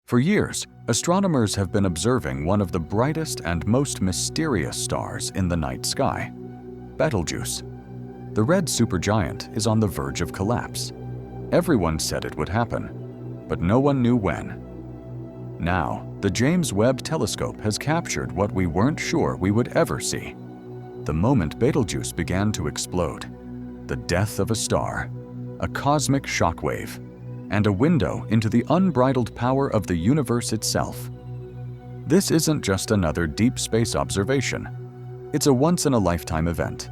For years, astronomers have been observing one of the brightest and most mysterious stars in the night sky, Betelgeuse. The red supergiant is on the verge of collapse. Everyone said it would happen, but no one knew when. Now, the James Webb Telescope has captured what we weren't sure we would ever see. The moment Betelgeuse began to explode, the death of a star, a cosmic shockwave, and a window into the unbridled power of the universe itself. This isn't just another deep space observation. It's a once-in-a-lifetime event,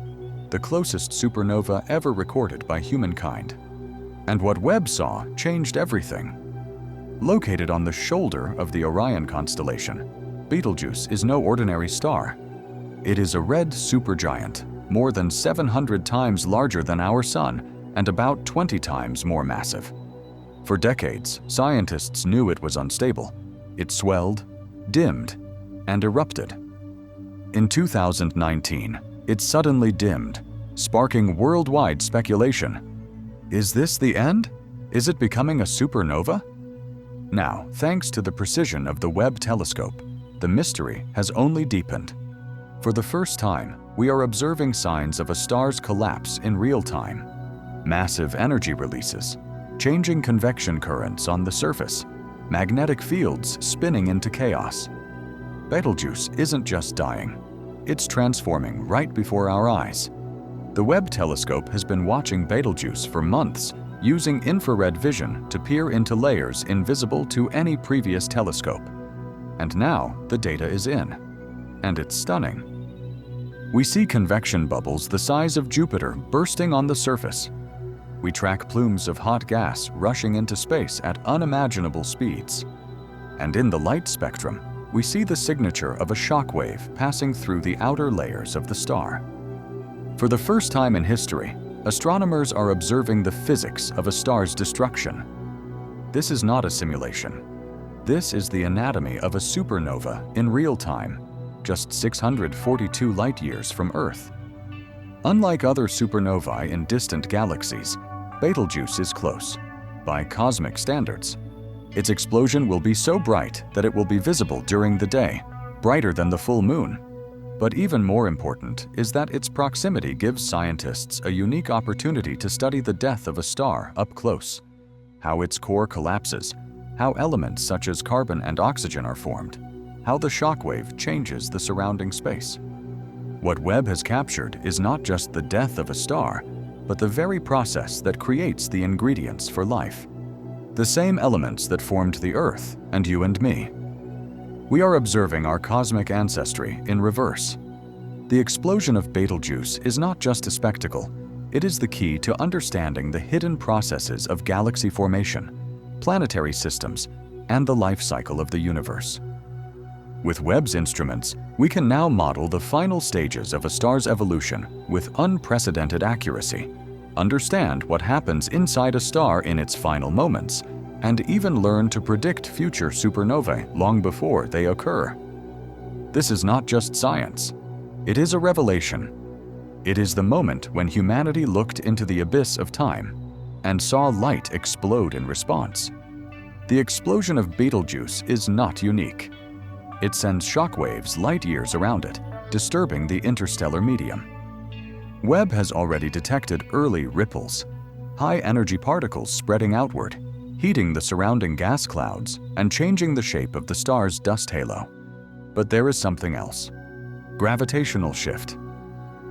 the closest supernova ever recorded by humankind. And what Webb saw changed everything. Located on the shoulder of the Orion constellation, Betelgeuse is no ordinary star. It is a red supergiant, more than 700 times larger than our Sun and about 20 times more massive. For decades, scientists knew it was unstable. It swelled, dimmed, and erupted. In 2019, it suddenly dimmed, sparking worldwide speculation. Is this the end? Is it becoming a supernova? Now, thanks to the precision of the Webb telescope, the mystery has only deepened. For the first time, we are observing signs of a star's collapse in real time. Massive energy releases, changing convection currents on the surface, magnetic fields spinning into chaos. Betelgeuse isn't just dying, it's transforming right before our eyes. The Webb telescope has been watching Betelgeuse for months, using infrared vision to peer into layers invisible to any previous telescope. And now the data is in, and it's stunning. We see convection bubbles the size of Jupiter bursting on the surface. We track plumes of hot gas rushing into space at unimaginable speeds. And in the light spectrum, we see the signature of a shockwave passing through the outer layers of the star. For the first time in history, astronomers are observing the physics of a star's destruction. This is not a simulation. This is the anatomy of a supernova in real time, just 642 light-years from Earth. Unlike other supernovae in distant galaxies, Betelgeuse is close, by cosmic standards. Its explosion will be so bright that it will be visible during the day, brighter than the full moon. But even more important is that its proximity gives scientists a unique opportunity to study the death of a star up close, how its core collapses, how elements such as carbon and oxygen are formed, how the shockwave changes the surrounding space. What Webb has captured is not just the death of a star, but the very process that creates the ingredients for life. The same elements that formed the Earth and you and me. We are observing our cosmic ancestry in reverse. The explosion of Betelgeuse is not just a spectacle, it is the key to understanding the hidden processes of galaxy formation, planetary systems, and the life cycle of the universe. With Webb's instruments, we can now model the final stages of a star's evolution with unprecedented accuracy, understand what happens inside a star in its final moments, and even learn to predict future supernovae long before they occur. This is not just science. It is a revelation. It is the moment when humanity looked into the abyss of time and saw light explode in response. The explosion of Betelgeuse is not unique. It sends shockwaves light-years around it, disturbing the interstellar medium. Webb has already detected early ripples, high-energy particles spreading outward, heating the surrounding gas clouds and changing the shape of the star's dust halo. But there is something else. Gravitational shift.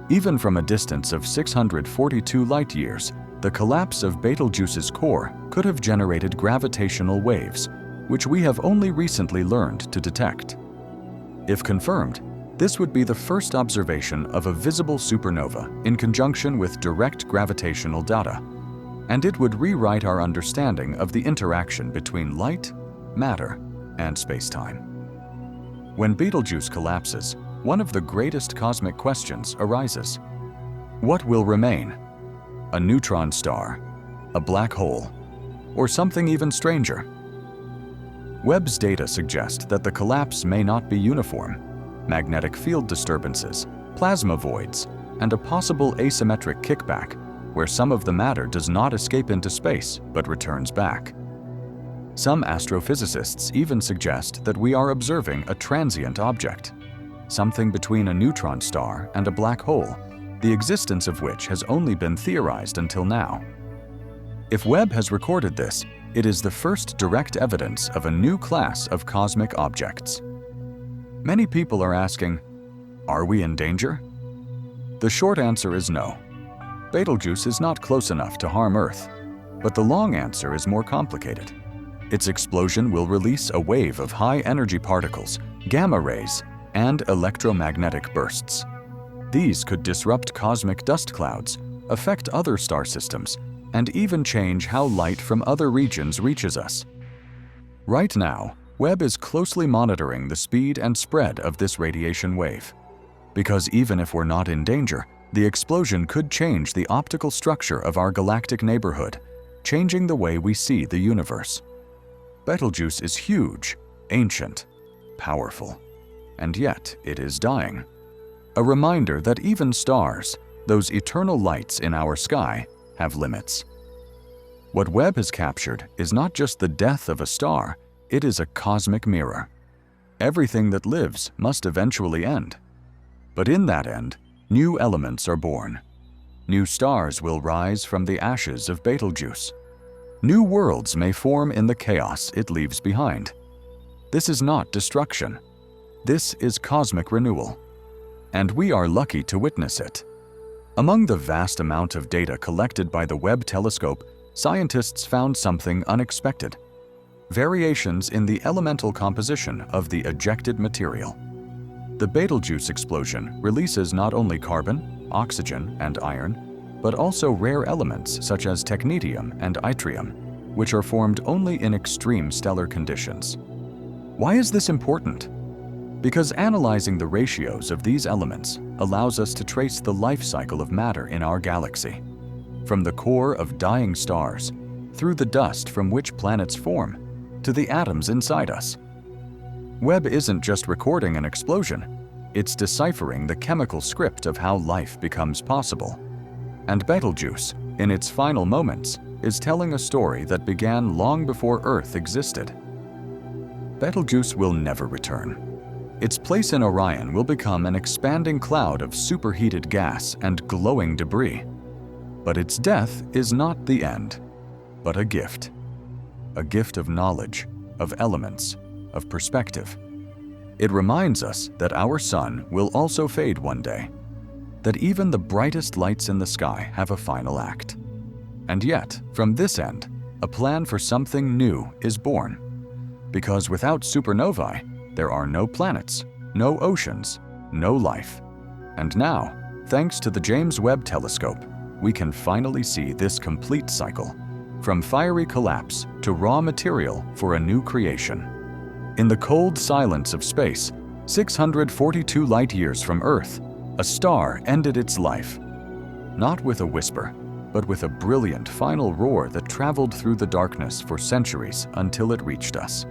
Even from a distance of 642 light-years, the collapse of Betelgeuse's core could have generated gravitational waves, which we have only recently learned to detect. If confirmed, this would be the first observation of a visible supernova in conjunction with direct gravitational data, and it would rewrite our understanding of the interaction between light, matter, and space-time. When Betelgeuse collapses, one of the greatest cosmic questions arises. What will remain? A neutron star, a black hole, or something even stranger? Webb's data suggest that the collapse may not be uniform. Magnetic field disturbances, plasma voids, and a possible asymmetric kickback, where some of the matter does not escape into space but returns back. Some astrophysicists even suggest that we are observing a transient object, something between a neutron star and a black hole, the existence of which has only been theorized until now. If Webb has recorded this, it is the first direct evidence of a new class of cosmic objects. Many people are asking, are we in danger? The short answer is no. Betelgeuse is not close enough to harm Earth, but the long answer is more complicated. Its explosion will release a wave of high-energy particles, gamma rays, and electromagnetic bursts. These could disrupt cosmic dust clouds, affect other star systems, and even change how light from other regions reaches us. Right now, Webb is closely monitoring the speed and spread of this radiation wave. Because even if we're not in danger, the explosion could change the optical structure of our galactic neighborhood, changing the way we see the universe. Betelgeuse is huge, ancient, powerful, and yet it is dying. A reminder that even stars, those eternal lights in our sky, have limits. What Webb has captured is not just the death of a star, it is a cosmic mirror. Everything that lives must eventually end. But in that end, new elements are born. New stars will rise from the ashes of Betelgeuse. New worlds may form in the chaos it leaves behind. This is not destruction. This is cosmic renewal. And we are lucky to witness it. Among the vast amount of data collected by the Webb telescope, scientists found something unexpected: variations in the elemental composition of the ejected material. The Betelgeuse explosion releases not only carbon, oxygen, and iron, but also rare elements such as technetium and yttrium, which are formed only in extreme stellar conditions. Why is this important? Because analyzing the ratios of these elements allows us to trace the life cycle of matter in our galaxy, from the core of dying stars, through the dust from which planets form, to the atoms inside us. Webb isn't just recording an explosion, it's deciphering the chemical script of how life becomes possible. And Betelgeuse, in its final moments, is telling a story that began long before Earth existed. Betelgeuse will never return. Its place in Orion will become an expanding cloud of superheated gas and glowing debris. But its death is not the end, but a gift. A gift of knowledge, of elements, of perspective. It reminds us that our sun will also fade one day, that even the brightest lights in the sky have a final act. And yet, from this end, a plan for something new is born. Because without supernovae, there are no planets, no oceans, no life. And now, thanks to the James Webb Telescope, we can finally see this complete cycle, from fiery collapse to raw material for a new creation. In the cold silence of space, 642 light-years from Earth, a star ended its life. Not with a whisper, but with a brilliant final roar that traveled through the darkness for centuries until it reached us.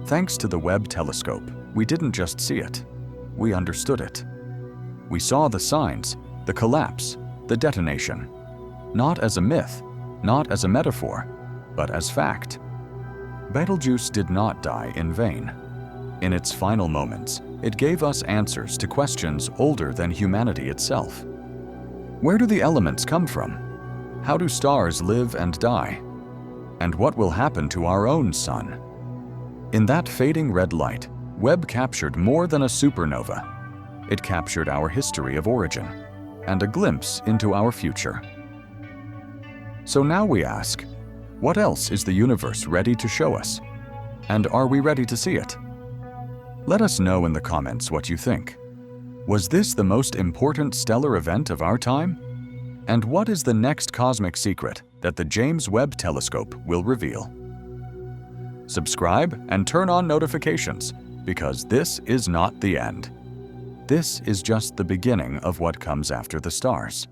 Thanks to the Webb telescope, we didn't just see it, we understood it. We saw the signs, the collapse, the detonation, not as a myth, not as a metaphor, but as fact. Betelgeuse did not die in vain. In its final moments, it gave us answers to questions older than humanity itself. Where do the elements come from? How do stars live and die? And what will happen to our own sun? In that fading red light, Webb captured more than a supernova. It captured our history of origin and a glimpse into our future. So now we ask, what else is the universe ready to show us? And are we ready to see it? Let us know in the comments what you think. Was this the most important stellar event of our time? And what is the next cosmic secret that the James Webb Telescope will reveal? Subscribe and turn on notifications, because this is not the end. This is just the beginning of what comes after the stars.